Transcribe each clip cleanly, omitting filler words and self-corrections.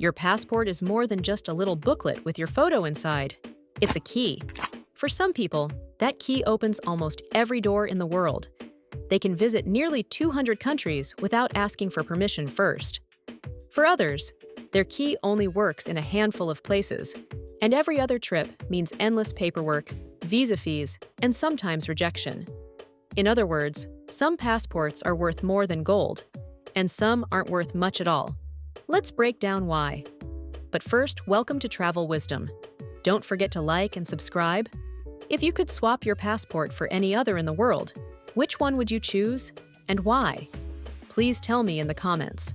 Your passport is more than just a little booklet with your photo inside. It's a key. For some people, that key opens almost every door in the world. They can visit nearly 200 countries without asking for permission first. For others, their key only works in a handful of places, and every other trip means endless paperwork, visa fees, and sometimes rejection. In other words, some passports are worth more than gold, and some aren't worth much at all. Let's break down why. But first, welcome to Travel Wisdom. Don't forget to like and subscribe. If you could swap your passport for any other in the world, which one would you choose and why? Please tell me in the comments.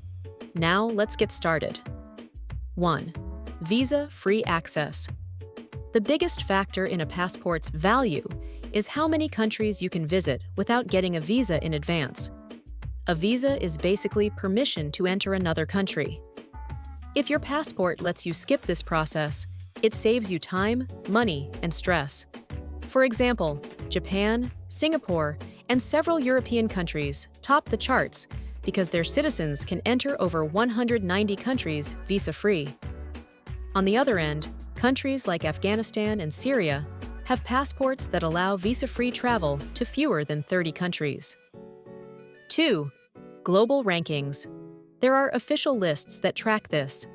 Now, let's get started. 1. Visa-free access. The biggest factor in a passport's value is how many countries you can visit without getting a visa in advance. A visa is basically permission to enter another country. If your passport lets you skip this process, it saves you time, money, and stress. For example, Japan, Singapore, and several European countries top the charts because their citizens can enter over 190 countries visa-free. On the other end, countries like Afghanistan and Syria have passports that allow visa-free travel to fewer than 30 countries. 2. Global rankings. There are official lists that track this.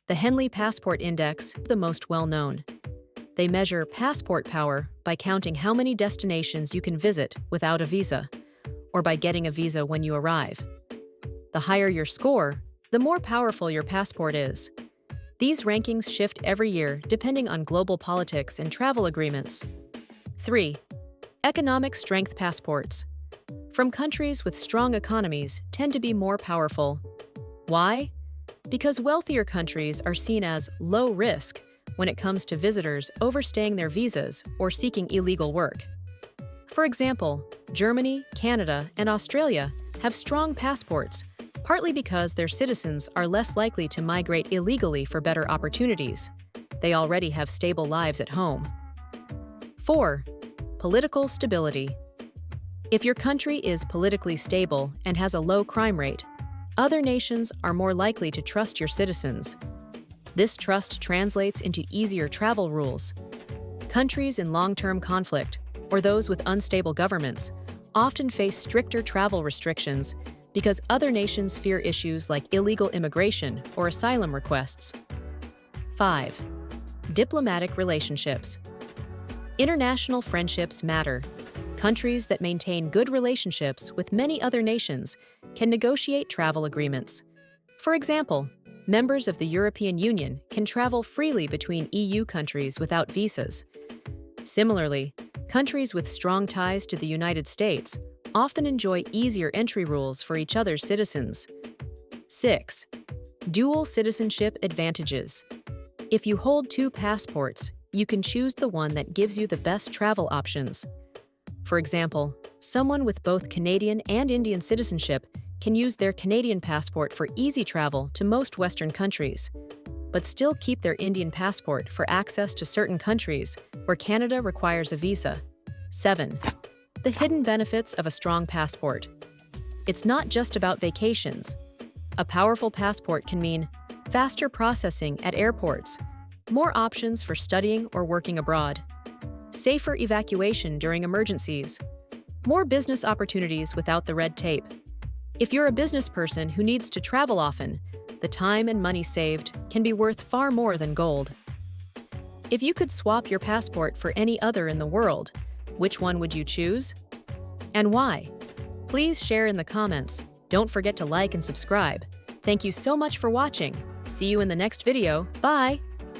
The Henley Passport Index is the most well-known. They measure passport power by counting how many destinations you can visit without a visa, or by getting a visa when you arrive. The higher your score, the more powerful your passport is. These rankings shift every year depending on global politics and travel agreements. 3. Economic strength passports. From countries with strong economies tend to be more powerful. Why? Because wealthier countries are seen as low risk when it comes to visitors overstaying their visas or seeking illegal work. For example, Germany, Canada, and Australia have strong passports, partly because their citizens are less likely to migrate illegally for better opportunities. They already have stable lives at home. 4. Political stability. If your country is politically stable and has a low crime rate, other nations are more likely to trust your citizens. This trust translates into easier travel rules. Countries in long-term conflict, or those with unstable governments, often face stricter travel restrictions because other nations fear issues like illegal immigration or asylum requests. 5. Diplomatic relationships. International friendships matter. Countries that maintain good relationships with many other nations can negotiate travel agreements. For example, members of the European Union can travel freely between EU countries without visas. Similarly, countries with strong ties to the United States often enjoy easier entry rules for each other's citizens. 6. Dual citizenship advantages. If you hold 2 passports, you can choose the one that gives you the best travel options. For example, someone with both Canadian and Indian citizenship can use their Canadian passport for easy travel to most Western countries, but still keep their Indian passport for access to certain countries where Canada requires a visa. 7. The hidden benefits of a strong passport. It's not just about vacations. A powerful passport can mean faster processing at airports, more options for studying or working abroad, safer evacuation during emergencies, more business opportunities without the red tape. If you're a business person who needs to travel often, the time and money saved can be worth far more than gold. If you could swap your passport for any other in the world, which one would you choose? And why? Please share in the comments. Don't forget to like and subscribe. Thank you so much for watching. See you in the next video. Bye!